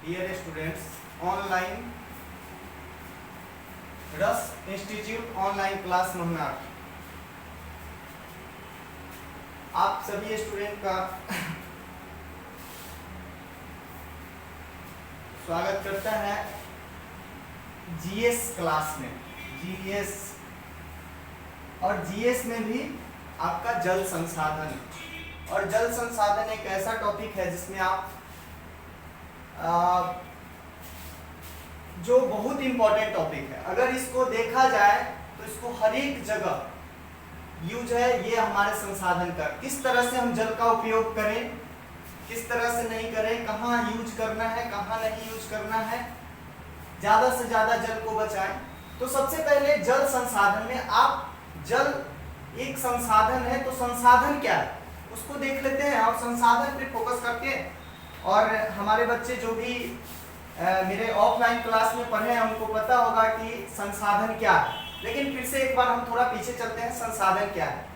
Dear students, online रस institute online class number 8 आप सभी स्टूडेंट का स्वागत करता है जीएस क्लास में। जीएस और जीएस में भी आपका जल संसाधन, और जल संसाधन एक ऐसा टॉपिक है जिसमें आप जो बहुत इंपॉर्टेंट टॉपिक है। अगर इसको देखा जाए तो इसको हर एक जगह यूज है। ये हमारे संसाधन का किस तरह से हम जल का उपयोग करें, किस तरह से नहीं करें, कहाँ यूज करना है, कहाँ नहीं यूज करना है, ज़्यादा से ज़्यादा जल को बचाएं। तो सबसे पहले जल संसाधन में आप जल एक संसाधन है, तो संसाधन क्या है उसको देख लेते हैं और संसाधन पे फोकस करके। और हमारे बच्चे जो भी मेरे ऑफलाइन क्लास में पढ़े हैं उनको पता होगा कि संसाधन क्या है, लेकिन फिर से एक बार हम थोड़ा पीछे चलते हैं। संसाधन क्या है?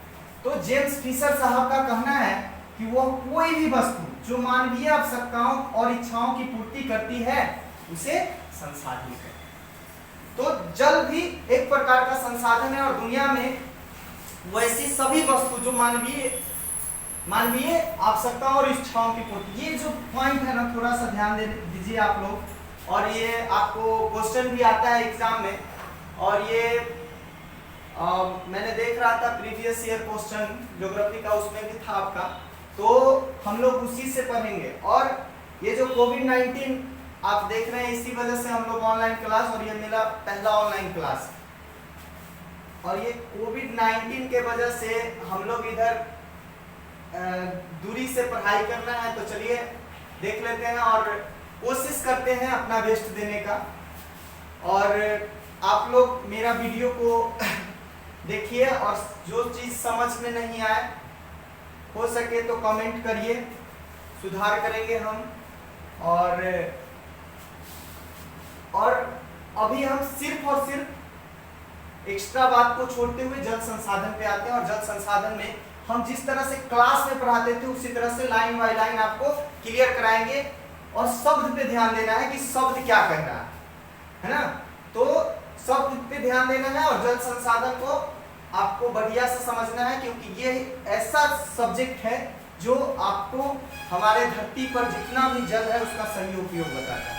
तो जेम्स फिशर साहब का कहना है कि वह कोई भी वस्तु जो मानवीय आवश्यकताओं और इच्छाओं की पूर्ति करती है उसे संसाधन है। तो जल भी एक प्रकार का संसाधन है, और दुनिया में वैसी सभी वस्तु जो मानवीय आवश्यकताओं और इच्छाओं की पूर्ति, ये जो पॉइंट है ना थोड़ा सा ध्यान दे दीजिए आप लोग। और ये आपको क्वेश्चन भी आता है एग्जाम में, और ये मैंने देख रहा था प्रीवियस ईयर क्वेश्चन ज्योग्राफी का, उसमें भी था आपका, तो हम लोग उसी से पढ़ेंगे। और ये जो कोविड-19 आप देख रहे हैं, इसी वजह से हम लोग ऑनलाइन क्लास, और ये मेरा पहला ऑनलाइन क्लास, और ये कोविड-19 के वजह से हम लोग इधर दूरी से पढ़ाई करना है। तो चलिए देख लेते हैं और कोशिश करते हैं अपना बेस्ट देने का। और आप लोग मेरा वीडियो को देखिए, और जो चीज़ समझ में नहीं आए हो सके तो कमेंट करिए, सुधार करेंगे हम। और अभी हम सिर्फ और सिर्फ एक्स्ट्रा बात को छोड़ते हुए जल संसाधन पे आते हैं। और जल संसाधन में हम जिस तरह से क्लास में पढ़ाते थे उसी तरह से लाइन बाय लाइन आपको क्लियर कराएंगे। और शब्द पे ध्यान देना है कि शब्द क्या कह रहा है ना, तो शब्द पे ध्यान देना है। और जल संसाधन को आपको बढ़िया से समझना है, क्योंकि ये ऐसा सब्जेक्ट है जो आपको हमारे धरती पर जितना भी जल है उसका सही उपयोग बताता है।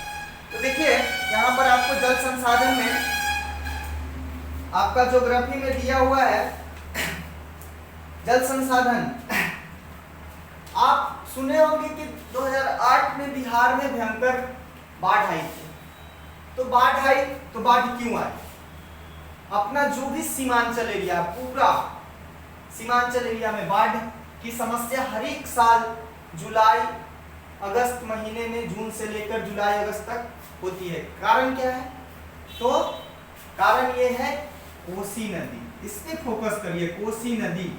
तो देखिए यहाँ पर आपको जल संसाधन में आपका ज्योग्राफी में दिया हुआ है जल संसाधन। आप सुने होंगे कि 2008 में बिहार में भयंकर बाढ़ आई थी। तो बाढ़ आई तो बाढ़ क्यों आई? अपना जो भी सीमांचल एरिया, पूरा सीमांचल एरिया में बाढ़ की समस्या हर एक साल जुलाई अगस्त महीने में, जून से लेकर जुलाई अगस्त तक होती है। कारण क्या है? तो कारण ये है कोसी नदी। इस पे फोकस करिए। कोसी नदी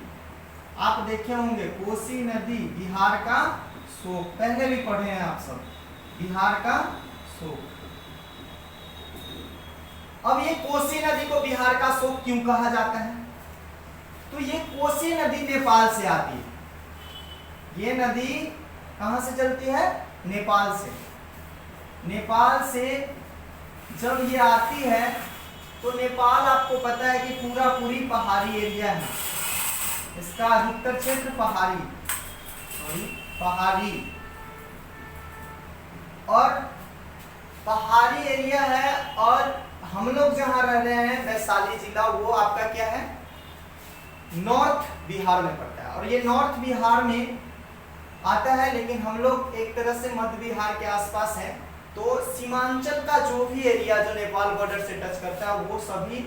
आप देखे होंगे, कोसी नदी बिहार का शोक, पहले भी पढ़े हैं आप सब, बिहार का शोक। अब ये कोसी नदी को बिहार का शोक क्यों कहा जाता है? तो ये कोसी नदी नेपाल से आती है। ये नदी कहां से चलती है? नेपाल से। नेपाल से जब ये आती है तो नेपाल आपको पता है कि पूरी पहाड़ी एरिया है, इसका अधिकतर क्षेत्र पहाड़ी और पहाड़ी एरिया है। और हम लोग जहां रह रहे हैं वैशाली जिला, वो आपका क्या है? नॉर्थ बिहार में पड़ता है। और ये नॉर्थ बिहार में आता है, लेकिन हम लोग एक तरह से मध्य बिहार के आसपास हैं। तो सीमांचल का जो भी एरिया जो नेपाल बॉर्डर से टच करता है वो सभी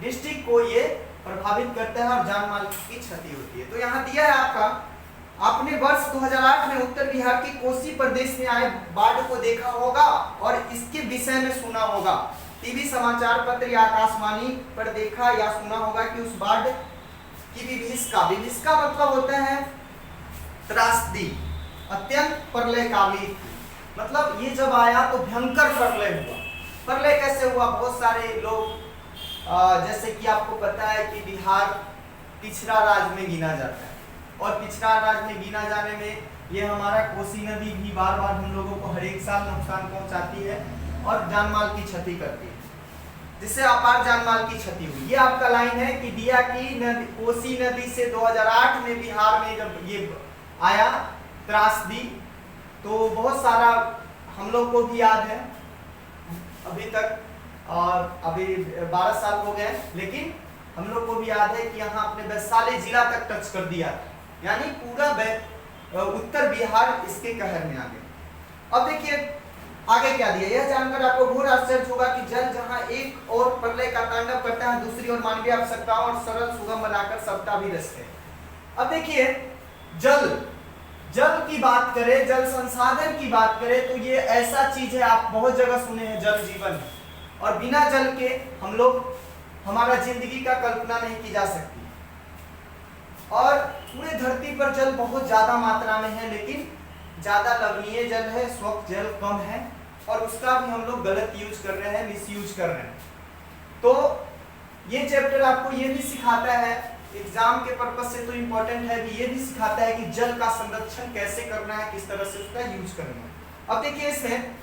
डिस्ट्रिक्ट को ये प्रभावित करता है और जान माल की क्षति होती है। तो यहाँ दिया है आपने वर्ष 2008 में उत्तर बिहार के कोसी प्रदेश में आए बाढ़ को देखा होगा और इसके विषय में सुना होगा। टीवी समाचार पत्र या आकाशवाणी पर देखा या सुना होगा कि उस बाढ़ की विभीषिका मतलब होता है त्रासदी, अत्यंत प्रलयकारी। मतलब ये जब आया तो भयंकर प्रलय हुआ। प्रलय कैसे हुआ? बहुत सारे लोग, जैसे कि आपको पता है कि बिहार पिछड़ा राज्य में गिना जाता है, और पिछड़ा राज्य में गिना जाने में ये हमारा कोसी नदी भी बार बार हम लोगों को हर एक साल नुकसान पहुंचाती है और जान माल की क्षति करती है, जिससे अपार जान माल की क्षति हुई। ये आपका लाइन है कि दिया की नदी, कोसी नदी से 2008 में बिहार में जब ये आया त्रासदी, तो बहुत सारा हम लोग को भी याद है अभी तक, और अभी 12 साल हो गए, लेकिन हम लोग को भी याद है कि यहाँ अपने वैशाली जिला तक टच कर दिया, यानी पूरा उत्तर बिहार इसके कहर में आ गया। अब देखिए आगे क्या दिया, यह जानकर आपको घोर आश्चर्य होगा कि जल जहां एक और प्रलय का तांडव करता है, दूसरी ओर मानवीय आवश्यकताओं और सरल सुगम बनाकर सबका भी रचते हैं। अब देखिए जल की बात करें, जल संसाधन की बात करें, तो ये ऐसा चीज है, आप बहुत जगह सुने हैं जल जीवन है, और बिना जल के हम लोग हमारा जिंदगी का कल्पना नहीं की जा सकती। और पूरे धरती पर जल बहुत ज्यादा मात्रा में है, लेकिन ज्यादा लवणीय जल है, स्वच्छ जल कम है, और उसका भी हम लोग गलत यूज कर रहे हैं, मिसयूज कर रहे हैं। तो ये चैप्टर आपको ये भी सिखाता है, एग्जाम के पर्पस से तो इम्पोर्टेंट है, भी ये भी सिखाता है कि जल का संरक्षण कैसे करना है, किस तरह से उसका यूज करना है। अब देखिए इसमें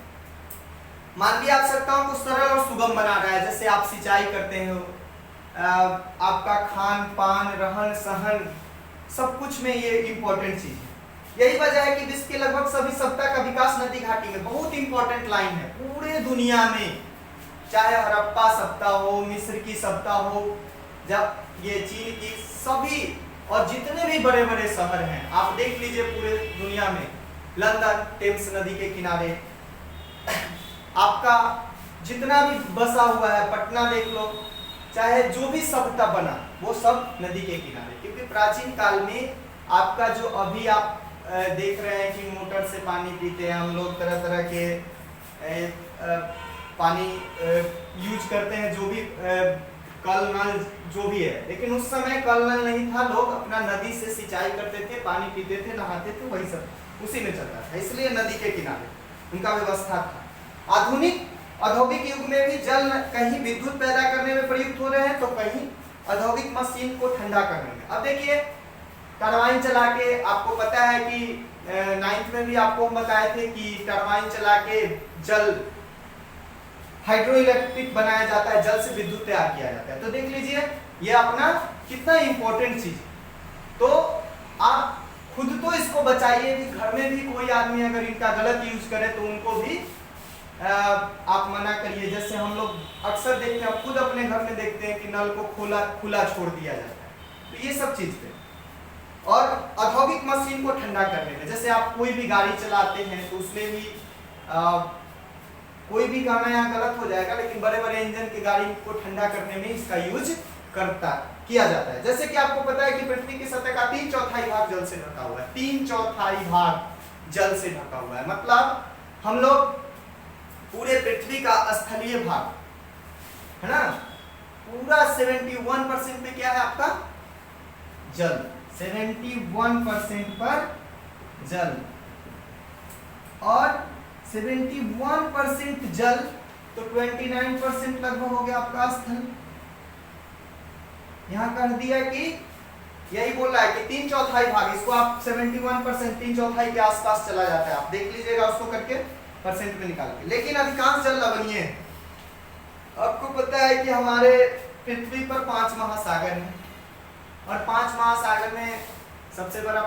मानवीय आवश्यकताओं को सरल और सुगम बना रहा है, जैसे आप सिंचाई करते हो, आपका खान पान रहन सहन सब कुछ में ये इम्पोर्टेंट चीज है। यही वजह है कि विश्व के लगभग सभी सभ्यता का विकास नदी घाटी में, बहुत इंपॉर्टेंट लाइन है पूरे दुनिया में, चाहे हड़प्पा सभ्यता हो, मिस्र की सभ्यता हो, जब ये चीन की सभी और जितने भी बड़े बड़े शहर हैं आप देख लीजिए पूरे दुनिया में, लंदन टेम्स नदी के किनारे, आपका जितना भी बसा हुआ है, पटना देख लो, चाहे जो भी सभ्यता बना वो सब नदी के किनारे, क्योंकि प्राचीन काल में आपका जो अभी आप देख रहे हैं कि मोटर से पानी पीते हैं हम लोग, तरह तरह के पानी यूज करते हैं, जो भी कल नल जो भी है, लेकिन उस समय कल नल नहीं था, लोग अपना नदी से सिंचाई करते थे, पानी पीते थे, नहाते थे, वही सब उसी में चलता था, इसलिए नदी के किनारे उनका व्यवस्था था। आधुनिक औद्योगिक युग में भी जल कहीं विद्युत पैदा करने में प्रयुक्त हो रहे हैं, तो कहीं औद्योगिक मशीन को ठंडा करने में। अब देखिए टरबाइन चला के, आपको पता है कि 9th में भी आपको हम बताए थे कि टरबाइन चला के जल हाइड्रो इलेक्ट्रिक बनाया जाता है, जल से विद्युत तैयार किया जाता है। तो देख लीजिए ये अपना कितना इंपॉर्टेंट चीज। तो आप खुद तो इसको बचाइए, भी घर में भी कोई आदमी अगर इनका गलत यूज करे तो उनको भी आप मना करिए। जैसे हम लोग अक्सर देखते हैं, खुद अपने घर में देखते हैं कि नल को खुला छोड़ दिया जाता है, तो ये सब चीज पे। और औद्योगिक मशीन को ठंडा करने में, जैसे आप कोई भी गाड़ी चलाते हैं तो उसमें भी कोई भी कहना यहाँ गलत हो जाएगा, लेकिन बड़े बड़े इंजन की गाड़ी को ठंडा करने में इसका यूज किया जाता है। जैसे कि आपको पता है कि पृथ्वी की सतह का 3/4 भाग जल से ढका हुआ है, 3/4 भाग जल से ढका हुआ है, मतलब हम लोग पूरे पृथ्वी का स्थलीय भाग है ना, पूरा 71% पे क्या है आपका जल, 71% पर जल, और 71% जल तो 29% लगभग हो गया आपका स्थल। यहां कर दिया कि यही बोल रहा है कि 3/4 भाग, इसको आप 71% 3/4 के आसपास चला जाता है, आप देख लीजिएगा उसको करके परसेंट में निकाल के। लेकिन अधिकांश जल लवणीय है। आपको पता है कि हमारे पृथ्वी पर 5 महासागर हैं, और 5 महासागर में सबसे बड़ा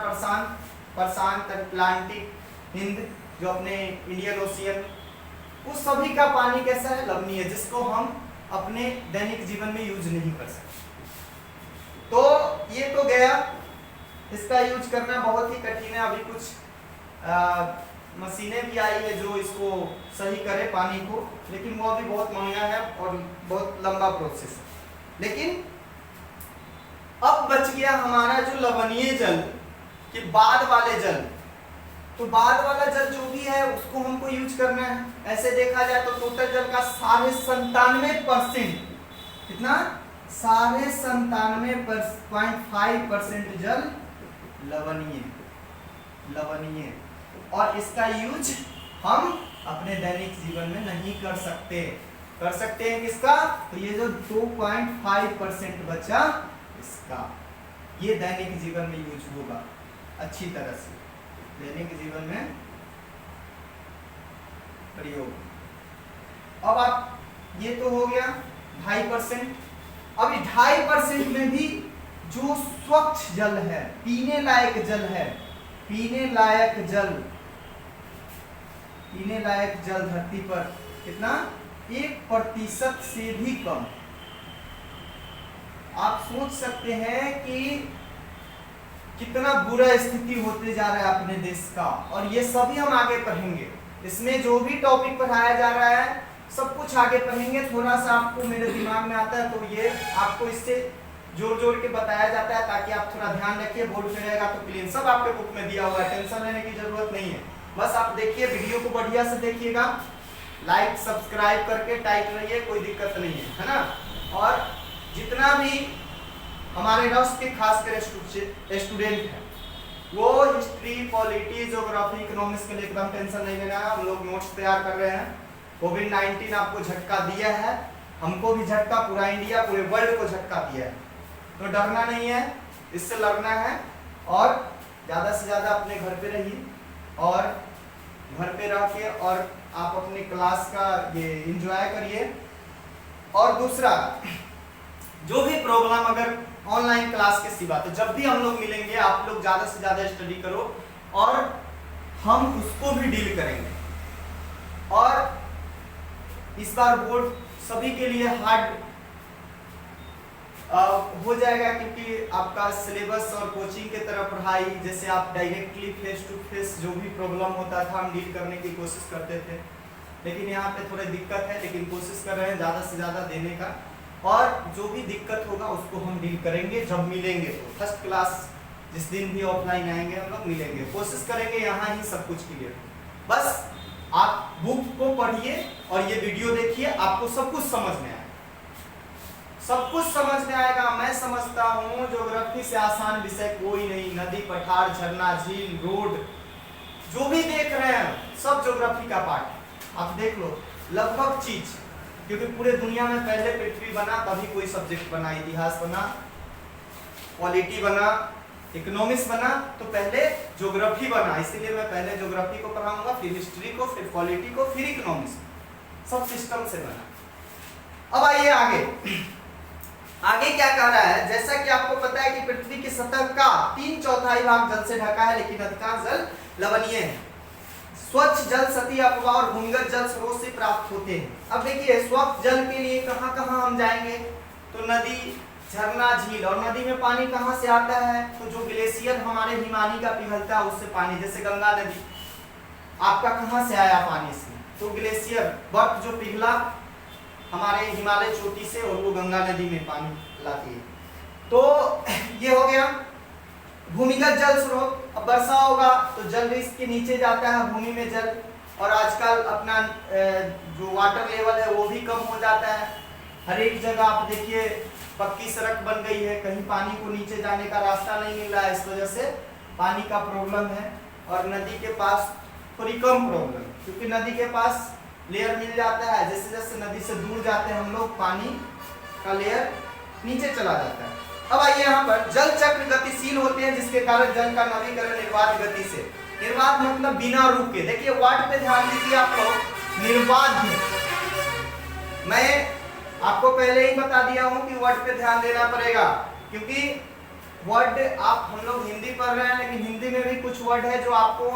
प्रशांत, अटलांटिक, हिंद, जो अपने इंडियन ओशियन, उस सभी का पानी कैसा है, लवणीय, जिसको हम अपने दैनिक जीवन में यूज नहीं कर सकते। तो ये तो गया, इसका यूज करना बहुत ही कठिन है। अभी कुछ मशीनें भी आई है जो इसको सही करे पानी को, लेकिन वो अभी बहुत महंगा है और बहुत लंबा प्रोसेस है। लेकिन अब बच गया हमारा जो लवणीय जल के बाद वाले जल, तो बाद वाला जल जो भी है उसको हमको यूज करना है। ऐसे देखा जाए तो टोटल जल का 97.5%, कितना 97.5% जल लवणीय, और इसका यूज हम अपने दैनिक जीवन में नहीं कर सकते। कर सकते हैं किसका, तो ये जो 2.5% बचा इसका, ये दैनिक जीवन में यूज होगा अच्छी तरह से। दैनिक जीवन में प्रयोग। अब आप ये तो हो गया 2.5%। अभी 2.5% में भी जो स्वच्छ जल है, पीने लायक जल है, पीने लायक जल धरती पर कितना, 1% से भी कम। आप सोच सकते हैं कि कितना बुरा स्थिति होते जा रहा है अपने देश का, और ये सभी हम आगे पढ़ेंगे। इसमें जो भी टॉपिक पढ़ाया जा रहा है सब कुछ आगे पढ़ेंगे। थोड़ा सा आपको मेरे दिमाग में आता है तो ये आपको इससे जोड़ जोड़ के बताया जाता है ताकि आप थोड़ा ध्यान रखिए। बोर्ड पे रहेगा तो क्लीन, सब आपके बुक में दिया हुआ है, टेंशन लेने की जरूरत नहीं है। बस आप देखिए, वीडियो को बढ़िया से देखिएगा, लाइक सब्सक्राइब करके टाइट रहिए, कोई दिक्कत नहीं है ना। और जितना भी हमारे रस के खासकर स्टूडेंट हैं वो हिस्ट्री, पॉलिटी, ज्योग्राफी, इकोनॉमिक्स के लिए एकदम टेंशन नहीं लेना है। हम लोग नोट्स तैयार कर रहे हैं। कोविड-19 आपको झटका दिया है, हमको भी झटका, पूरा इंडिया, पूरे वर्ल्ड को झटका दिया है, तो डरना नहीं है, इससे लड़ना है। और ज़्यादा से ज़्यादा अपने घर पे रहिए और घर पे रह के और आप अपने क्लास का ये एंजॉय करिए। और दूसरा, जो भी प्रॉब्लम अगर ऑनलाइन क्लास के सिवा, तो जब भी हम लोग मिलेंगे आप लोग ज़्यादा से ज़्यादा स्टडी करो और हम उसको भी डील करेंगे। और इस बार बोर्ड सभी के लिए हार्ड हो जाएगा क्योंकि आपका सिलेबस और कोचिंग के तरफ पढ़ाई, जैसे आप डायरेक्टली फेस टू फेस जो भी प्रॉब्लम होता था हम डील करने की कोशिश करते थे, लेकिन यहाँ पे थोड़ी दिक्कत है, लेकिन कोशिश कर रहे हैं ज़्यादा से ज़्यादा देने का। और जो भी दिक्कत होगा उसको हम डील करेंगे जब मिलेंगे। तो फर्स्ट क्लास जिस दिन भी ऑफलाइन आएंगे हम लोग मिलेंगे, कोशिश करेंगे यहाँ ही सब कुछ क्लियर। बस आप बुक को पढ़िए और ये वीडियो देखिए, आपको सब कुछ समझ में आएगा, सब कुछ समझ में आएगा। मैं समझता हूँ ज्योग्राफी से आसान विषय कोई नहीं। नदी, पठार, झरना, झील, रोड, जो भी देख रहे हैं सब ज्योग्राफी का पार्ट है। आप देख लो लगभग चीज, क्योंकि पूरे दुनिया में पहले पृथ्वी बना तभी कोई सब्जेक्ट बना, इतिहास बना, पॉलिटी बना, इकोनॉमिक्स बना, तो पहले ज्योग्राफी बना। इसीलिए मैं पहले ज्योग्राफी को पढ़ाऊंगा, फिर हिस्ट्री को, फिर पॉलिटी को, फिर इकोनॉमिक्स, सब सिस्टम से बना। अब आइए आगे क्या कह रहा है। जैसा कि आपको पता है कि पृथ्वी की सतह का 3/4 भाग जल से ढका है, लेकिन अधिकांश जल लवणीय है। स्वच्छ जल सतही अपवाह और भूमिगत जल स्रोत से प्राप्त होते हैं। अब देखिए स्वच्छ जल के लिए कहाँ कहाँ हम जाएंगे, तो नदी, झरना, झील। और नदी में पानी कहाँ से आता है, तो जो ग्लेशियर हमारे हिमानी का पिघलता है उससे पानी, जैसे गंगा नदी आपका कहाँ से आया पानी इसमें, तो ग्लेशियर, बर्फ जो पिघला हमारे हिमालय चोटी से और वो गंगा नदी में पानी लाती है। तो ये हो गया भूमिगत जल स्रोत। अब वर्षा होगा तो जल इसके नीचे जाता है भूमि में जल, और आजकल अपना जो वाटर लेवल है वो भी कम हो जाता है। हर एक जगह आप देखिए पक्की सड़क बन गई है, कहीं पानी को नीचे जाने का रास्ता नहीं मिल रहा है, इस वजह से पानी का प्रॉब्लम है। और नदी के पास थोड़ी कम प्रॉब्लम, क्योंकि नदी के पास लेयर मिल जाता है। जैसे जैसे नदी से दूर जाते हैं हम लोग, पानी का लेयर नीचे चला जाता है। अब आइए यहाँ पर, जल चक्र गतिशील होते हैं जिसके कारण जल का नवीकरण निर्बाध गति से, निर्बाध मतलब बिना रुके। देखिए वर्ड पे ध्यान दीजिए आप लोग, निर्बाध। मैं आपको पहले ही बता दिया हूँ कि वर्ड पे ध्यान देना पड़ेगा, क्योंकि वर्ड आप हम लोग हिंदी पढ़ रहे हैं, लेकिन हिंदी में भी कुछ वर्ड है जो आपको,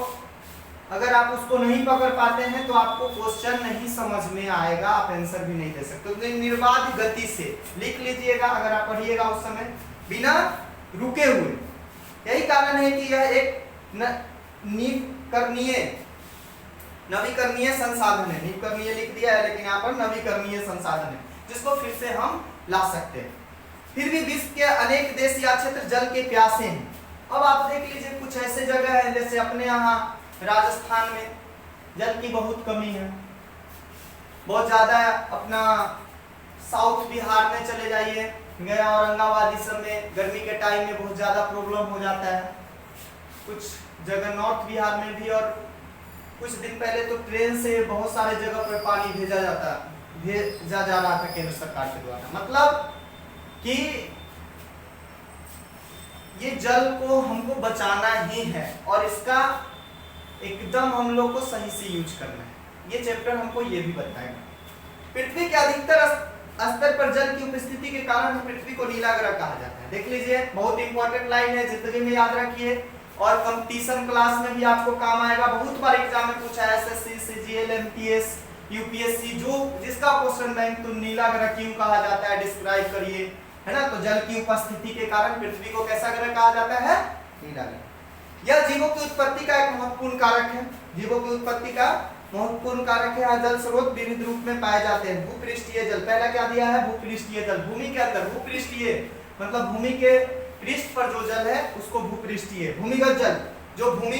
अगर आप उसको नहीं पकड़ पाते हैं तो आपको क्वेश्चन नहीं समझ में आएगा, आप आंसर भी नहीं दे सकते। तो निर्बाध गति से लिख लीजिएगा, अगर आप पढ़िएगा उस समय बिना रुके हुए। यही कारण है कि यह एक नवीकरणीय संसाधन है। नवीकरणीय लिख दिया है, लेकिन यहाँ पर नवीकरणीय संसाधन है जिसको फिर से हम ला सकते हैं। फिर भी विश्व के अनेक देश या क्षेत्र जल के प्यासे हैं। अब आप देख लीजिए कुछ ऐसे जगह है, जैसे अपने यहाँ राजस्थान में जल की बहुत कमी है, बहुत ज्यादा। अपना साउथ बिहार में चले जाइए, गया औरंगाबाद, इस समय गर्मी के टाइम में बहुत ज्यादा प्रॉब्लम हो जाता है। कुछ जगह नॉर्थ बिहार में भी, और कुछ दिन पहले तो ट्रेन से बहुत सारे जगह पर पानी भेजा जा रहा था केंद्र सरकार के द्वारा। मतलब कि ये जल को हमको बचाना ही है, और इसका एकदम हम लोग को सही से यूज करना है। ये चैप्टर हमको ये भी बताएगा। पृथ्वी के अधिकतर स्तर पर जल की उपस्थिति के कारण पृथ्वी को नीला ग्रह कहा जाता है। देख लीजिए, बहुत इंपॉर्टेंट लाइन है, जिंदगी में याद रखिए और कंपटीशन क्लास में भी आपको काम आएगा। बहुत बार एग्जाम में पूछा है, एसएससी, सीजीएल, एमटीएस, यूपीएससी, जो जिसका क्वेश्चन बैंक तो नीला ग्रह क्यों कहा जाता है, डिस्क्राइब करिए, है ना। तो जल की उपस्थिति के कारण पृथ्वी को कैसा ग्रह कहा जाता है, नीला ग्रह। यह जीवों की उत्पत्ति का एक महत्वपूर्ण कारक है। जीवों की उत्पत्ति का महत्वपूर्ण कारक है। जल स्रोत विविध रूप में पाए जाते हैं। भूपृष्ठीय जल, पहला क्या दिया है, भूपृष्ठीय जल। भूमि के अंदर, भूपृष्ठीय मतलब भूमि के पृष्ठ पर जो जल है उसको भूपृष्ठीय। भूमिगत जल जो भूमि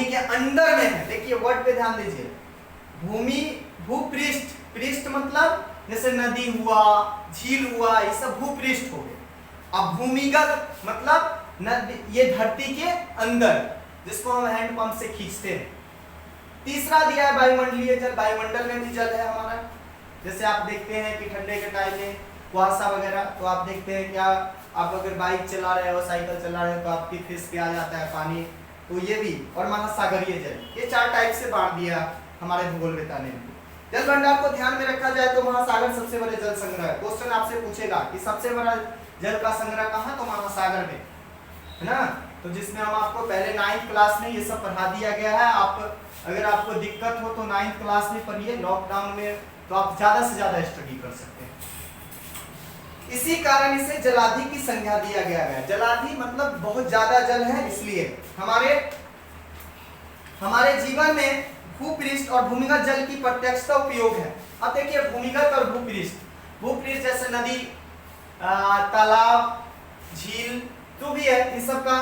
के अंदर में है। देखिए वर्ड पे ध्यान दीजिए, भूमि, भूपृष्ठ, पृष्ठ मतलब जैसे नदी हुआ, झील हुआ, ये सब भूपृष्ठ हो गए। अब भूमिगत मतलब नदी, ये धरती के अंदर, जिसको हम हैंड पंप से खींचते हैं। तीसरा दिया है वायुमंडलीय जल। वायुमंडल में भी जल है हमारा। जैसे आप देखते हैं कि ठंडे के टाइम में कुहासा वगैरह, तो आप देखते हैं क्या, आप अगर बाइक चला रहे हो, साइकिल चला रहे हो, तो आपकी फेस पे आ जाता है पानी, तो ये भी। और महासागरीय जल, ये 4 टाइप से बांट दिया हमारे भूगोलवेत्ता ने। जल भंडार को ध्यान में रखा जाए तो महासागर सबसे बड़े जल संग्रह है। क्वेश्चन आपसे पूछेगा कि सबसे बड़ा जल का संग्रह कहाँ, तो महासागर में, है ना। तो जिसमें हम आपको पहले 9th क्लास में ये सब पढ़ा दिया गया है। आप अगर आपको दिक्कत हो तो 9th क्लास में पढ़िए, लॉकडाउन में तो आप ज्यादा से ज्यादा स्टडी कर सकते हैं। इसी कारण इसे जलाधि की संज्ञा दिया गया है। जलाधि मतलब बहुत ज्यादा जल है, इसलिए हमारे जीवन में भूपृष्ठ और भूमिगत जल की प्रत्यक्षता उपयोग है। अब देखिए भूमिगत और भूपृष्ठ। भूपृष्ठ जैसे नदी, तालाब, झील जो भी है, इन सब का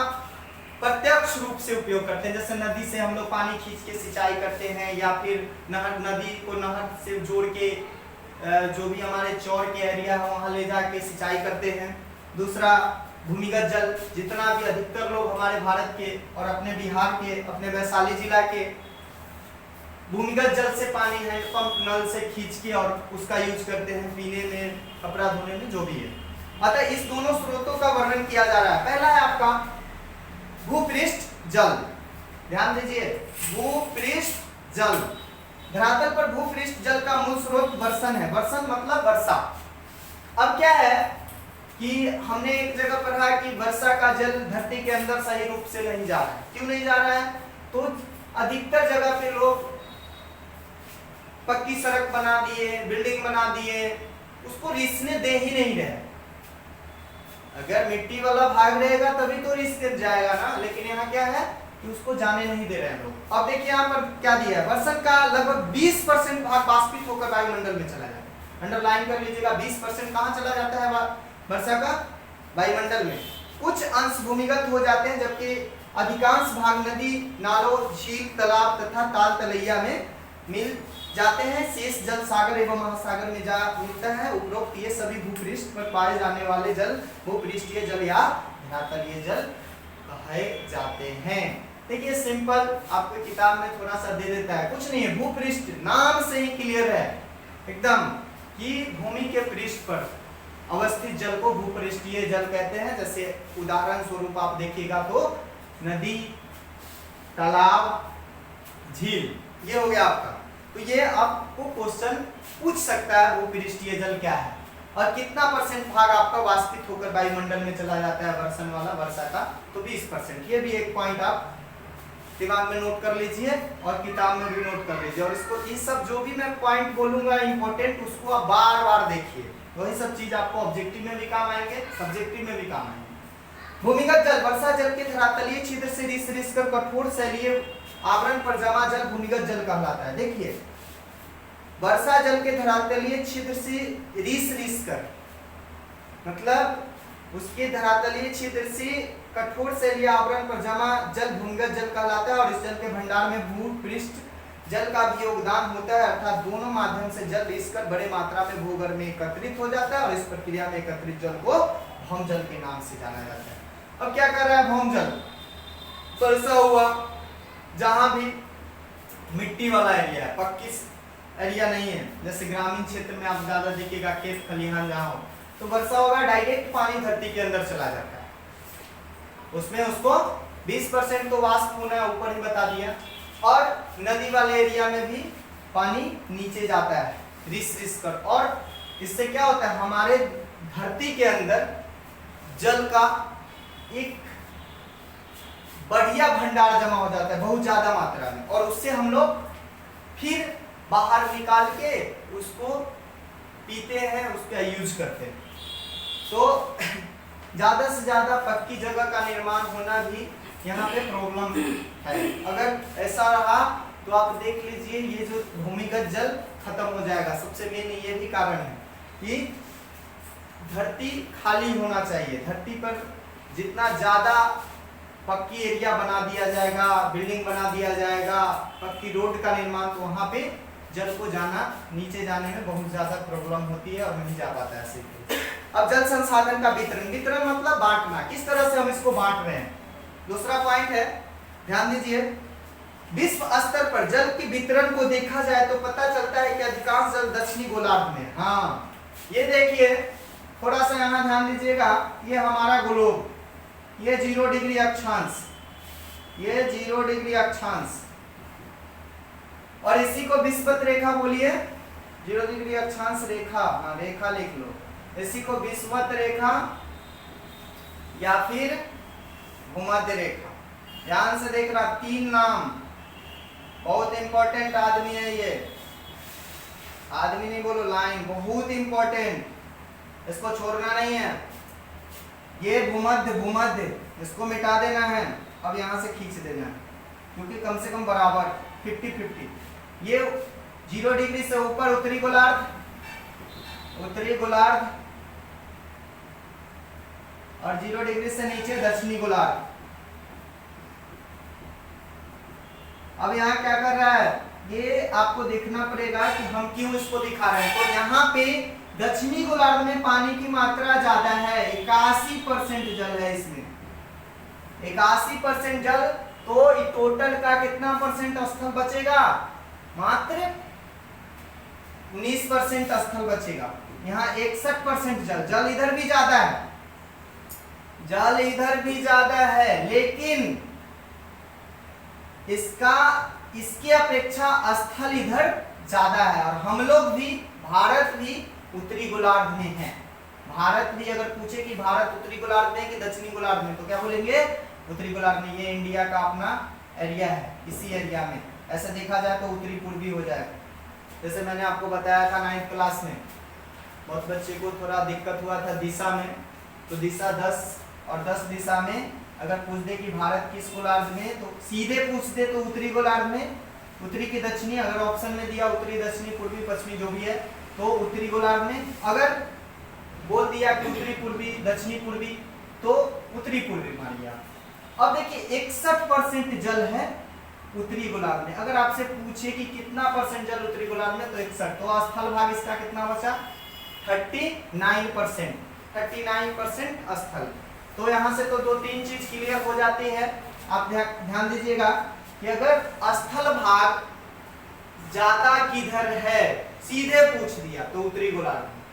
प्रत्यक्ष रूप से उपयोग करते हैं। जैसे नदी से हम लोग पानी खींच के सिंचाई करते हैं, या फिर नहर, नदी को नहर से जोड़ के जो भी हमारे चौर के एरिया है वहां ले जाके सिंचाई करते हैं। दूसरा भूमिगत जल, जितना भी अधिकतर लोग हमारे भारत के और अपने बिहार के, अपने वैशाली जिला के भूमिगत जल से पानी हैंडपंप नल से खींच के और उसका यूज करते हैं पीने में, कपड़ा धोने में, जो भी है। अतः इस दोनों स्रोतों का वर्णन किया जा रहा है। पहला है आपका भूपृष्ठ जल। ध्यान दीजिए, भूपृष्ठ जल। धरातल पर भूपृष्ठ जल का मूल स्रोत वर्षण है। वर्षण मतलब वर्षा। अब क्या है कि हमने एक जगह पढ़ा कि वर्षा का जल धरती के अंदर सही रूप से नहीं जा रहा है। क्यों नहीं जा रहा है, तो अधिकतर जगह पे लोग पक्की सड़क बना दिए, बिल्डिंग बना दिए, उसको रिसने दे ही नहीं रहे। अगर मिट्टी वाला भाग रहेगा तभी तो रिस जाएगा ना, लेकिन यहाँ क्या है कि उसको जाने नहीं दे रहे हैं लोग। अब देखिए यहाँ पर क्या दिया है, वर्षण का लगभग 20% भाग वाष्पित होकर वायुमंडल में चला जाता है। अंडरलाइन कर लीजिएगा, 20% कहाँ चला जाता है वर्षा का, वायुमंडल में। कुछ अंश भूमिगत हो जाते हैं, जबकि अधिकांश भाग नदी, नालों, झील, तालाब तथा ताल तलैया में मिल जाते हैं। शेष जल सागर एवं महासागर में जा मिलता है। उपरोक्त ये सभी भूपृष्ठ पर पाए जाने वाले जल भूपृष्ठीय जल या धरातलीय जल कहे जाते हैं। देखिए सिंपल, आपको किताब में थोड़ा सा दे देता है, कुछ नहीं है। भूपृष्ठ नाम से ही क्लियर है एकदम कि भूमि के पृष्ठ पर अवस्थित जल को भूपृष्ठीय जल कहते हैं। जैसे उदाहरण स्वरूप आप देखिएगा तो नदी, तालाब, झील, ये हो गया आपका। तो ये आपको क्वेश्चन पूछ सकता है भूपृष्ठीय जल क्या है और कितना % भाग आपका वाष्पित होकर वायुमंडल में चला जाता है वर्षण वाला, वर्षा का, तो 20%। ये भी एक पॉइंट आप दिमाग में नोट कर लीजिए और किताब में भी नोट कर लीजिए। और इसको, ये सब जो भी मैं पॉइंट बोलूंगा इंपॉर्टेंट, उसको आप बार बार देखिए। वही सब चीज आपको ऑब्जेक्टिव में भी काम आएंगे, सब्जेक्टिव में भी काम आएंगे। भूमिगत जल, वर्षा जल के धरातलीय छिद्र से रिस कर कठोर शैलीय आवरण पर जमा जल भूमिगत जल कहलाता है। देखिए वर्षा जल के धरातलीय छिद्र से रिस कर, मतलब उसके धरातलीय छिद्र से कठोर शैलीय आवरण पर जमा जल भूमिगत जल कहलाता है। और इस जल के भंडार में भूपृष्ठ जल का भी योगदान होता है, अर्थात दोनों माध्यम से जल रिस कर बड़े मात्रा में भूगर्भ में एकत्रित हो जाता है और इस प्रक्रिया में एकत्रित जल को भौम जल के नाम से जाना जाता है। अब क्या कर रहा है भौम जल, वर्षा हुआ, जहां भी मिट्टी वाला एरिया है, पक्की एरिया नहीं है, जैसे ग्रामीण क्षेत्र में आप ज्यादा देखिएगा खेत खलिहान जहाँ हो, तो वर्षा होगा, डायरेक्ट पानी धरती के अंदर चला जाता है, उसमें उसको 20% तो वाष्प होना है, ऊपर ही बता दिया। और नदी वाले एरिया में भी पानी नीचे जाता है रिस रिस कर, और इससे क्या होता है, हमारे धरती के अंदर जल का एक बढ़िया भंडार जमा हो जाता है बहुत ज्यादा मात्रा में, और उससे हम लोग फिर बाहर निकाल के उसको पीते हैं, उसका यूज करते हैं। तो ज्यादा से ज्यादा पक्की जगह का निर्माण होना भी यहाँ पे प्रॉब्लम है। अगर ऐसा रहा तो आप देख लीजिए ये जो भूमिगत जल खत्म हो जाएगा। सबसे मेन ये भी कारण है कि धरती खाली होना चाहिए। धरती पर जितना ज्यादा पक्की एरिया बना दिया जाएगा, बिल्डिंग बना दिया जाएगा, पक्की रोड का निर्माण, तो वहां पे जल को जाना, नीचे जाने में बहुत ज्यादा प्रॉब्लम होती है और नहीं जा पाता है ऐसे। अब जल संसाधन का वितरण, वितरण मतलब बांटना, किस तरह से हम इसको बांट रहे हैं। दूसरा पॉइंट है, ध्यान दीजिए, विश्व स्तर पर जल के वितरण को देखा जाए तो पता चलता है कि अधिकांश जल दक्षिणी गोलार्ध में। हाँ, ये देखिए थोड़ा सा यहाँ ध्यान दीजिएगा, ये हमारा ग्लोब, ये 0 डिग्री अक्षांश, ये 0 डिग्री अक्षांश, और इसी को विषुवत रेखा बोलिए, 0 डिग्री अक्षांश रेखा, हाँ रेखा लिख लो, इसी को विषुवत रेखा या फिर भूमध्य रेखा। ध्यान से देखना, 3 नाम, बहुत इंपॉर्टेंट आदमी है ये, आदमी नहीं बोलो, लाइन बहुत इंपॉर्टेंट, इसको छोड़ना नहीं है। ये भूमध्य, भूमध्य इसको मिटा देना है, अब यहां से खींच देना है, क्योंकि कम से कम बराबर 50-50। ये 0 डिग्री से ऊपर उत्तरी गोलार्ध, उत्तरी गोलार्ध, और 0 डिग्री से नीचे दक्षिणी गोलार्ध। अब यहाँ क्या कर रहा है, ये आपको देखना पड़ेगा कि हम क्यों इसको दिखा रहे हैं। तो यहाँ पे दक्षिणी गोलार्ध में पानी की मात्रा ज्यादा है, 81% जल है इसमें, 81% जल, तो टोटल का कितना परसेंट स्थल बचेगा, मात्र 19% स्थल बचेगा। यहाँ 61% जल, जल इधर भी ज्यादा है, जल इधर भी ज्यादा है, लेकिन इसकी अपेक्षा स्थल इधर ज्यादा है। और हम लोग भी, भारत भी उत्तरी गोलार्ध में है। भारत भी अगर पूछे कि भारत उत्तरी गोलार्ध में कि दक्षिणी गोलार्ध में, तो क्या बोलेंगे, उत्तरी गोलार्ध में। ये इंडिया का अपना एरिया है, इसी एरिया में ऐसा देखा जाए तो उत्तरी पूर्वी हो जाएगा। जैसे मैंने आपको बताया था 9th क्लास में, बहुत बच्चे को थोड़ा दिक्कत हुआ था दिशा में, तो दिशा 10 और 10 दिशा में अगर पूछ दे कि भारत किस गोलार्ध में, तो सीधे पूछ दे तो उत्तरी गोलार्ध में, उत्तरी की दक्षिणी, अगर ऑप्शन में दिया उत्तरी दक्षिणी पूर्वी पश्चिमी जो भी है तो उत्तरी गोलार्ध में, अगर बोल दिया कि उत्तरी पूर्वी दक्षिणी पूर्वी तो उत्तरी पूर्वी मान लिया। अब देखिए 61% जल है उत्तरी गोलार्ध में। अगर आपसे पूछे कि कितना परसेंट जल उत्तरी गोलार्ध में, तो 61, तो स्थल भाग इसका कितना बचा, 39%, 39% स्थल। तो यहाँ से तो 2-3 चीज क्लियर हो जाती है। आप ध्यान दीजिएगा कि अगर स्थल भाग ज्यादा किधर है, सीधे पूछ दिया तो उत्तरी गोलार्ध में,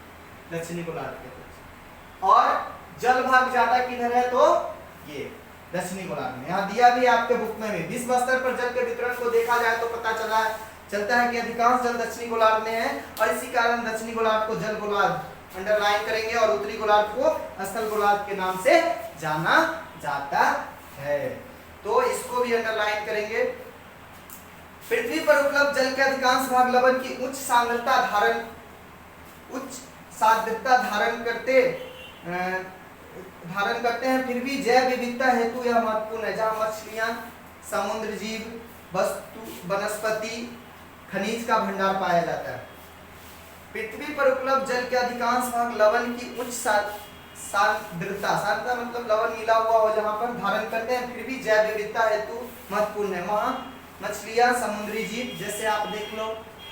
दक्षिणी गोलार्ध के कुछ, और जल भाग ज्यादा किधर है तो ये दक्षिणी गोलार्ध में। यहाँ दिया भी आपके बुक में भी, विश्व स्तर पर जल के वितरण को देखा जाए तो पता चलता है कि अधिकांश जल दक्षिणी गोलार्ध में है, और इसी कारण दक्षिणी गोलार्ध को जल गोलार्ध अंडरलाइन करेंगे, और उत्तरी गोलार्ध को स्थल गोलार्ध के नाम से जाना जाता है, तो इसको भी अंडरलाइन करेंगे। पृथ्वी पर उपलब्ध जल के अधिकांश भाग लवण की उच्च सांद्रता धारण करते हैं, फिर भी जैव विविधता हेतु यह महत्वपूर्ण है। जहाँ मछलियां, समुद्र जीव, वनस्पति, खनिज का भंडार पाया जाता है। पृथ्वी पर उपलब्ध जल के अधिकांश भाग लवण की उच्च सांद्रता मतलब लवण मिला हुआ हो जहाँ पर धारण करते हैं, फिर भी जैव विविधता हेतु महत्वपूर्ण है। वहाँ मछलियाँ, समुद्री जीव, जैसे आप देख लो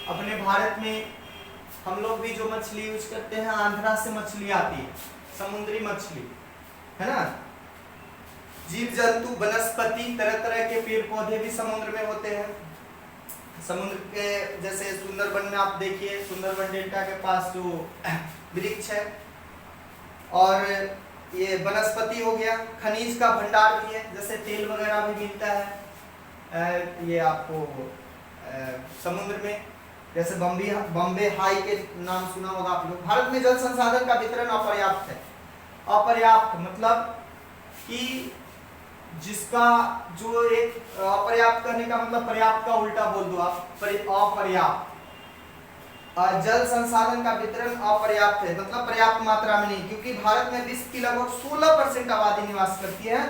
अपने भारत में हम लोग भी जो मछली यूज करते हैं, आंध्रा से मछली आती है, समुद्री मछली है ना। जीव जंतु, वनस्पति, तरह तरह के पेड़ पौधे भी समुद्र में होते हैं। समुद्र के जैसे सुंदरबन में आप देखिए, सुंदरबन डेल्टा के पास जो वृक्ष है, और ये वनस्पति हो गया, खनिज का भंडार भी है, जैसे तेल वगैरह भी मिलता है ये आपको समुद्र में, जैसे बॉम्बे हाई के नाम सुना होगा आप लोग। भारत में जल संसाधन का वितरण अपर्याप्त है। अपर्याप्त मतलब कि जिसका जो एक अपर्याप्त करने का मतलब पर्याप्त का उल्टा बोल दो आप, अपर्याप्त। जल संसाधन का वितरण अपर्याप्त है, मतलब पर्याप्त मात्रा में नहीं, क्योंकि भारत में विश्व की लगभग 16% आबादी निवास करती है।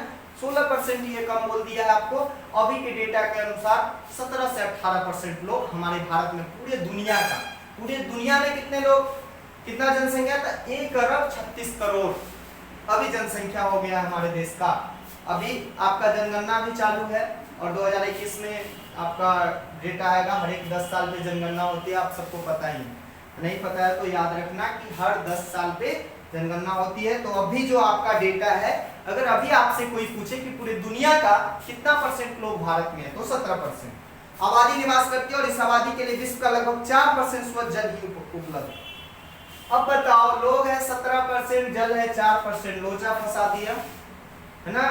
16% ये कम बोल दिया है आपको। अभी के डेटा के अनुसार 17 से 18% लोग हमारे भारत में, पूरे दुनिया में कितने लोग, कितना जनसंख्या था, 1 अरब 36 करोड़ अभी जनसंख्या हो गया हमारे देश का। अभी आपका जनगणना भी चालू है और 2021 में आपका डेटा आएगा। हर एक 10 साल पे जनगणना होती है, आप सबको पता ही नहीं पता है तो याद रखना कि हर 10 साल पे जनगणना होती है। तो अभी जो आपका डेटा है, अगर अभी आपसे कोई पूछे कि पूरे दुनिया का कितना % लोग भारत में है, तो 17% आबादी निवास करती है और इस आबादी के लिए विश्व का लगभग 4% स्वच्छ जल ही उपलब्ध। अब बताओ, लोग है 17%, जल है 4%, लोचा फंसा दिया है ना।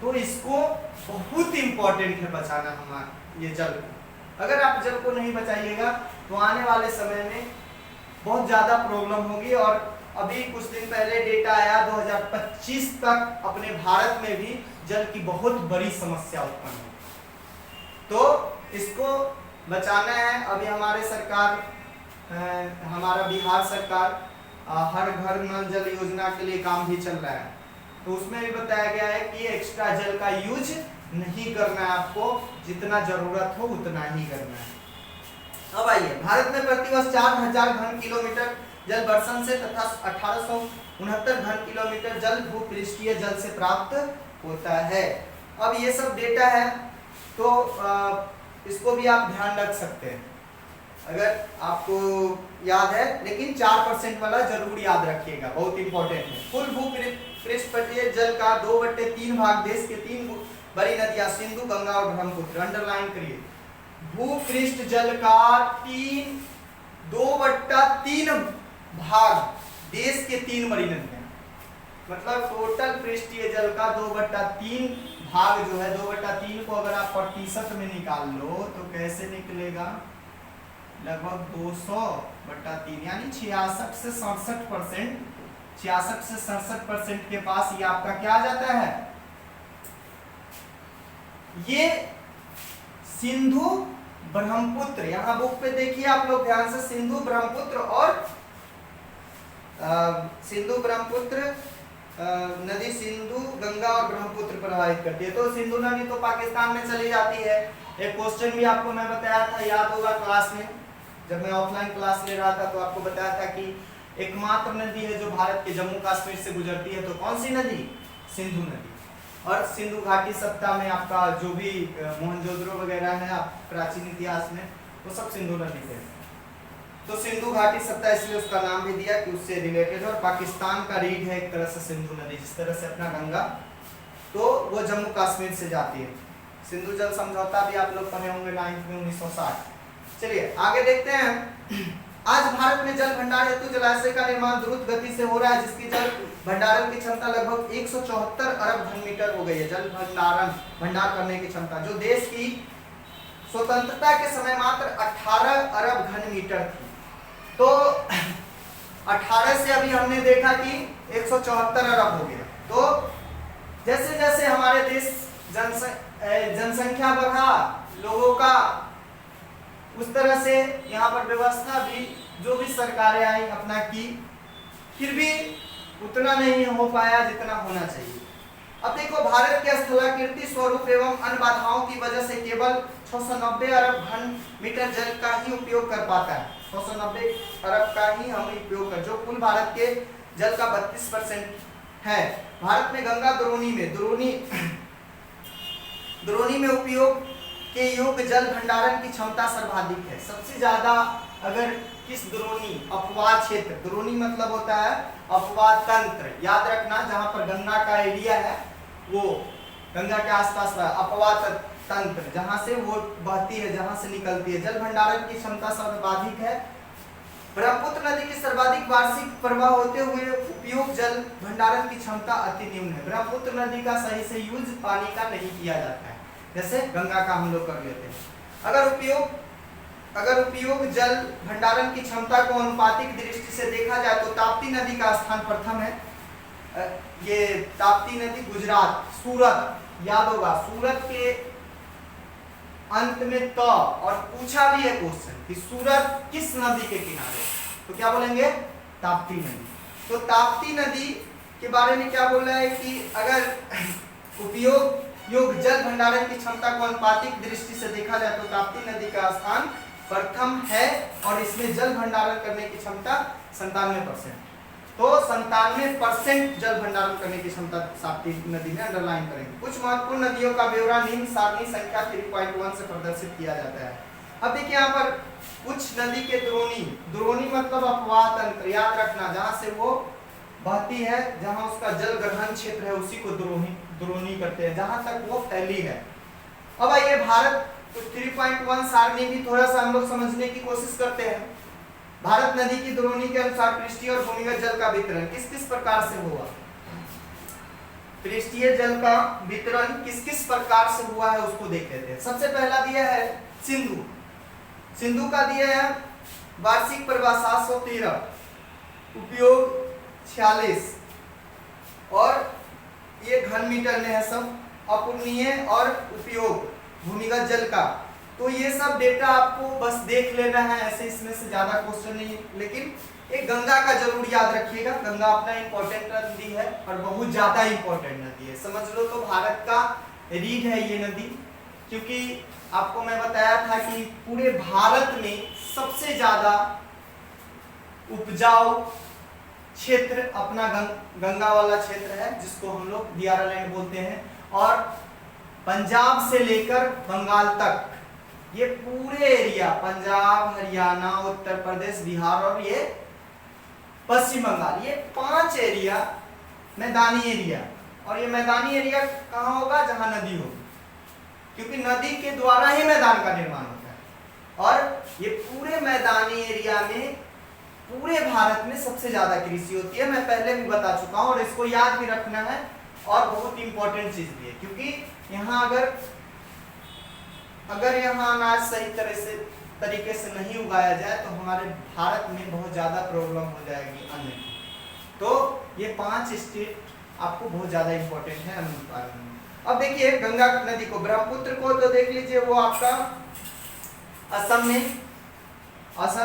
तो इसको बहुत इंपॉर्टेंट है बचाना हमारा ये जल को। अगर आप जल को नहीं बचाइएगा तो आने वाले समय में बहुत ज्यादा प्रॉब्लम होगी। और अभी कुछ दिन पहले डेटा आया 2025 तक अपने भारत में भी जल की बहुत बड़ी समस्या उत्पन्न हो, तो इसको बचाना है। अभी हमारे सरकार, हमारा बिहार सरकार हर घर नल जल योजना के लिए काम भी चल रहा है, तो उसमें भी बताया गया है कि एक्स्ट्रा जल का यूज नहीं करना है, आपको जितना जरूरत हो उतना ही करना है। अब आइए, भारत में प्रतिवर्ष 4000 घन किलोमीटर जल वर्षण से तथा 1869 घन किलोमीटर जल भूपृष्ठीय जल से प्राप्त होता है। अब ये सब डेटा है तो इसको भी आप ध्यान रख सकते हैं अगर आपको याद है, लेकिन 4% वाला जरूर याद रखिएगा, बहुत इंपॉर्टेंट है। कुल भूपृष्ठीय जल का 2/3 भाग देश के 3 बड़ी नदियां सिंधु, गंगा और ब्रह्मपुत्र, अंडरलाइन करिए। भूपृष्ठ जल का 2/3 भाग देश के 3 बड़ी नदियां, मतलब टोटल पृष्ठीय जल का 2/3 भाग जो है, 2/3 को अगर आप प्रतिशत में निकाल लो तो कैसे निकलेगा, लगभग 200/3 यानी 66 से 67%, 66 से 67% के पास ये आपका क्या आ जाता है, ये सिंधु ब्रह्मपुत्र। यहां बुक पे देखिए आप लोग ध्यान से, सिंधु ब्रह्मपुत्र और सिंधु ब्रह्मपुत्र नदी, सिंधु गंगा और ब्रह्मपुत्र प्रवाहित करती है। तो सिंधु नदी तो पाकिस्तान में चली जाती है। एक क्वेश्चन भी आपको मैं बताया था, याद होगा क्लास में, जब मैं ऑफलाइन क्लास ले रहा था तो आपको बताया था कि एकमात्र नदी है जो भारत के जम्मू कश्मीर से गुजरती है, तो कौन सी नदी, सिंधु नदी। और सिंधु घाटी सप्ताह में आपका जो भी मोहनजोदड़ो वगैरह है आप प्राचीन इतिहास में, वो सब सिंधु नदी पे, तो सिंधु घाटी सप्ताह इसलिए उसका नाम भी दिया कि उससे रिलेटेड। और पाकिस्तान का रीढ़ है एक तरह से सिंधु नदी, जिस तरह से अपना गंगा, तो वो जम्मू कश्मीर से जाती है। सिंधु जल समझौता भी आप लोग पढ़े होंगे 9th में 1960। चलिए आगे देखते हैं। आज भारत में जल भंडार हेतु जलाशय का निर्माण द्रुत गति से हो रहा है, जिसकी जल भंडारण की क्षमता लगभग 174 अरब घन मीटर हो गई है। जल भंडार करने की क्षमता जो देश की स्वतंत्रता के समय मात्र 18 अरब घन मीटर थी, तो 18 से अभी हमने देखा कि 174 अरब हो गया। तो जैसे जैसे हमारे देश जनसंख्या बढ़ा लोगों का, उस तरह से यहाँ पर व्यवस्था भी जो भी सरकारें आई अपना की, फिर भी उतना नहीं हो पाया जितना होना चाहिए। अब देखो, भारत के स्थलाकृति स्वरूप एवं अन्य बाधाओं की वजह से केवल 690 अरब घन मीटर जल का ही उपयोग कर पाता है। 690 अरब का ही हम उपयोग कर, जो कुल भारत के जल का 32% है। भारत में गंगा द्रोणी में उपयोग के योग्य जल भंडारण की क्षमता सर्वाधिक है। सबसे ज्यादा अगर किस द्रोणी, अपवाद क्षेत्र, द्रोणी मतलब होता है अपवाद तंत्र, याद रखना, जहां पर गंगा का एरिया है वो गंगा के आसपास का अपवाद तंत्र, जहां से वो बहती है, जहां से निकलती है, जल भंडारण की क्षमता सर्वाधिक है। ब्रह्मपुत्र नदी की सर्वाधिक वार्षिक प्रवाह होते हुए उपयोग जल भंडारण की क्षमता अति न्यून है। ब्रह्मपुत्र नदी का सही से यूज पानी का नहीं किया जाता है, जैसे गंगा का हम लोग कर लेते हैं। अगर उपयोग जल भंडारण की क्षमता को अनुपातिक दृष्टि से देखा जाए तो ताप्ती नदी का स्थान प्रथम है। ये ताप्ती नदी गुजरात, सूरत, याद होगा सूरत के अंत में त, और पूछा भी है क्वेश्चन कि सूरत किस नदी के किनारे, तो क्या बोलेंगे ताप्ती नदी। तो ताप्ती नदी के बारे में क्या बोल रहा है कि अगर उपयोग योग जल भंडारण की क्षमता को अनुपातिक दृष्टि से देखा जाए तो ताप्ती नदी का स्थान प्रथम है और इसमें जल भंडारण करने की क्षमता 97%। तो 97% जल भंडारण करने की क्षमता ताप्ती नदी में अंडरलाइन करेंगे। कुछ महत्वपूर्ण नदियों का ब्यौरा निम्न सारणी संख्या 3.1 से प्रदर्शित किया जाता है। अब देखिए यहाँ पर कुछ नदी के द्रोणी मतलब अपवाह तंत्र, याद रखना, जहाँ से वो बहती है, जहाँ उसका जल ग्रहण क्षेत्र है उसी को द्रोणी करते हैं, जहाँ तक वो फैली है। अब आइए भारत 3.1 सारणी भी थोड़ा सा हम लोग समझने की कोशिश करते हैं। भारत नदी की द्रोणी के अनुसार पृष्ठीय और भूमिगत जल का वितरण किस किस प्रकार से हुआ, पृष्ठीय जल का वितरण किस किस प्रकार से हुआ है उसको देख लेते हैं। सबसे पहला दिया है सिंधु का दिया है वार्षिक प्रवाह 713, उपयोग 46 और ये घन मीटर में है सब, अपूर्णीय और उपयोग भूमिगत जल का। तो ये सब डेटा आपको बस देख लेना है, ऐसे इसमें से ज्यादा क्वेश्चन नहीं, लेकिन एक गंगा का जरूर याद रखिएगा। गंगा अपना इंपॉर्टेंट नदी है और बहुत ज्यादा इंपॉर्टेंट नदी है, समझ लो तो भारत का रीढ़ है ये नदी, क्योंकि आपको मैं बताया था कि पूरे भारत में सबसे ज्यादा उपजाऊ क्षेत्र अपना गंगा वाला क्षेत्र है, जिसको हम लोग दियारा लैंड बोलते हैं। और पंजाब से लेकर बंगाल तक ये पूरे एरिया, पंजाब, हरियाणा, उत्तर प्रदेश, बिहार और ये पश्चिम बंगाल, ये 5 एरिया मैदानी एरिया। और ये मैदानी एरिया कहाँ होगा, जहां नदी होगी, क्योंकि नदी के द्वारा ही मैदान का निर्माण होता है। और ये पूरे मैदानी एरिया में पूरे भारत में सबसे ज्यादा कृषि होती है, मैं पहले भी बता चुका हूं और इसको याद भी रखना है। और बहुत इंपॉर्टेंट चीज भी है, क्योंकि यहाँ अगर यहाँ अनाज सही तरीके से नहीं उगाया जाए तो हमारे भारत में बहुत ज्यादा प्रॉब्लम हो जाएगी अन्न की। तो ये 5 स्टेट आपको बहुत ज्यादा इंपॉर्टेंट है अन्न उत्पादन में। अब देखिए गंगा नदी को, ब्रह्मपुत्र को तो देख लीजिए, वो आपका असम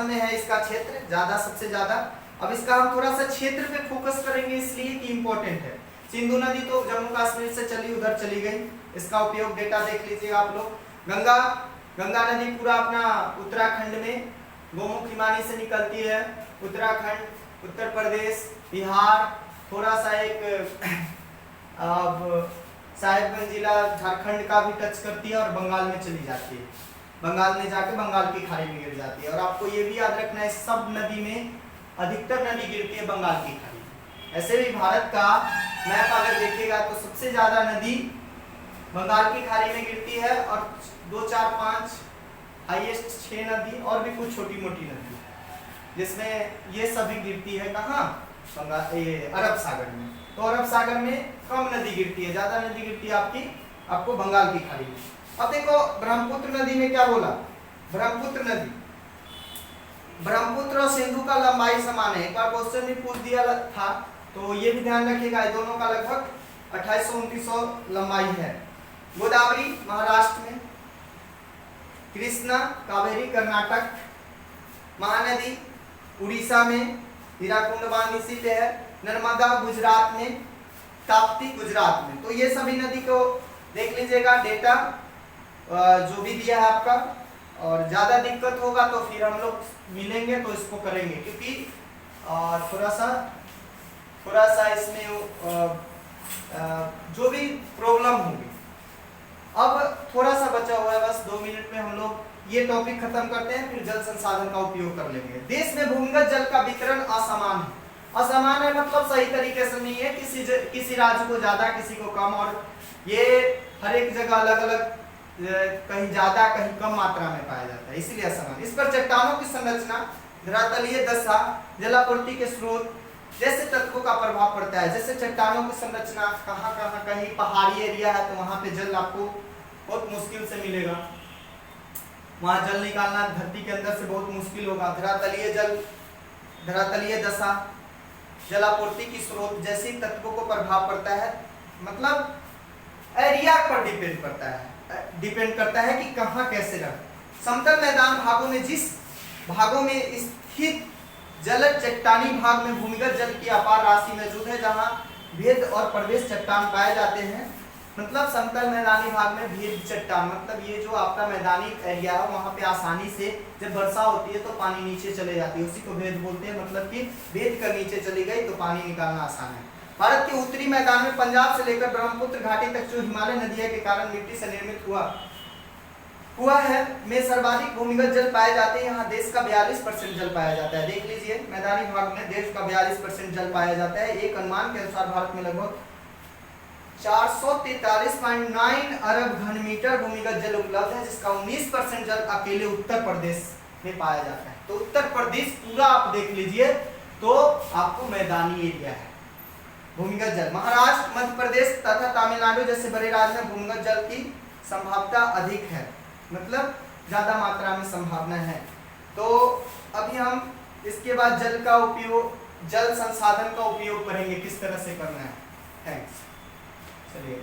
में है इसका क्षेत्र ज्यादा, सबसे ज्यादा। अब इसका हम थोड़ा सा क्षेत्र पे फोकस करेंगे इसलिए कि इंपॉर्टेंट है। सिंधु नदी तो जम्मू कश्मीर से चली उधर चली गई, इसका उपयोग डेटा देख लीजिएगा आप लोग। गंगा नदी पूरा अपना उत्तराखंड में गोमुख हिमानी से निकलती है, उत्तराखंड, उत्तर प्रदेश, बिहार, थोड़ा सा एक साहिबगंज जिला झारखंड का भी टच करती है और बंगाल में चली जाती है, बंगाल में जाके बंगाल की खाड़ी में गिर जाती है। और आपको ये भी याद रखना है, सब नदी में अधिकतर नदी गिरती है बंगाल की खाड़ी में। ऐसे भी भारत का मैप अगर देखिएगा तो सबसे ज्यादा नदी बंगाल की खाड़ी में गिरती है और 2, 4, 5 हाईएस्ट 6 नदी और भी कुछ छोटी मोटी नदी, जिसमें ये सभी गिरती है कहाँ, अरब सागर में। तो अरब सागर में कम नदी गिरती है, ज्यादा नदी गिरती है आपको बंगाल की खाड़ी में। अब देखो ब्रह्मपुत्र नदी में क्या बोला, ब्रह्मपुत्र और सिंधु का लंबाई समान है। एक बार क्वेश्चन भी पूछ दिया था, तो ये भी ध्यान रखिएगा, दोनों का लगभग 2800-2900 लंबाई है। गोदावरी महाराष्ट्र में, कृष्णा कावेरी कर्नाटक, महानदी उड़ीसा में, हीराकुंड बांध इसी पे है, नर्मदा गुजरात में, ताप्ती गुजरात में। तो ये सभी नदी को देख लीजिएगा, डेटा जो भी दिया है आपका। और ज्यादा दिक्कत होगा तो फिर हम लोग मिलेंगे तो इसको करेंगे, क्योंकि थोड़ा सा इसमें जो भी प्रॉब्लम होगी। अब थोड़ा सा बचा हुआ है, बस 2 मिनट में हम लोग ये टॉपिक खत्म करते हैं, फिर जल संसाधन का उपयोग कर लेंगे। देश में भूमिगत जल का वितरण असमान है। असमान है मतलब सही तरीके से नहीं है, किसी राज्य को ज्यादा किसी को कम, और ये हर एक जगह अलग अलग, कहीं ज्यादा कहीं कम मात्रा में पाया जाता है, इसीलिए असमान। इस पर चट्टानों की संरचना धरातलीय दशा जलापूर्ति के स्रोत जैसे तत्वों का प्रभाव पड़ता है, जैसे चट्टानों की संरचना, कहाँ कहाँ कहीं पहाड़ी एरिया है तो वहां पे जल आपको बहुत मुश्किल से मिलेगा, वहां जल निकालना धरती के अंदर से बहुत मुश्किल होगा। धरातलीय दशा जलापूर्ति की स्रोत जैसे तत्वों को प्रभाव पड़ता है, मतलब एरिया पर डिपेंड करता है कि कहाँ कैसे रख। समतल मैदान भागों में जिस भागों में स्थित जलज चट्टानी भाग में भूमिगत जल की अपार राशि मौजूद है, जहां भेद और प्रवेश चट्टान पाए जाते हैं। मतलब समतल मैदानी भाग में भेद चट्टान, मतलब ये जो आपका मैदानी एरिया है वहां पे आसानी से जब वर्षा होती है तो पानी नीचे चले जाती है, उसी को भेद बोलते हैं। मतलब कि भेद कर नीचे चली गई तो पानी निकालना आसान है। भारत के उत्तरी मैदान में पंजाब से लेकर ब्रह्मपुत्र घाटी तक जो हिमालय नदियों के कारण मिट्टी से निर्मित हुआ है में सर्वाधिक भूमिगत जल पाए जाते हैं। यहाँ देश का 42% जल पाया जाता है। देख लीजिए मैदानी भाग में देश का 42% जल पाया जाता है। एक अनुमान के अनुसार भारत में लगभग 443.9 अरब घन मीटर भूमिगत जल उपलब्ध है, जिसका 19% जल अकेले उत्तर प्रदेश में पाया जाता है। तो उत्तर प्रदेश पूरा आप देख लीजिए तो आपको मैदानी एरिया है। भूमिगत जल महाराष्ट्र, मध्य प्रदेश तथा तमिलनाडु जैसे बड़े राज्य में भूमिगत जल की संभावना अधिक है, मतलब ज्यादा मात्रा में संभावना है। तो अभी हम इसके बाद जल संसाधन का उपयोग करेंगे, किस तरह से करना है। थैंक्स। चलिए।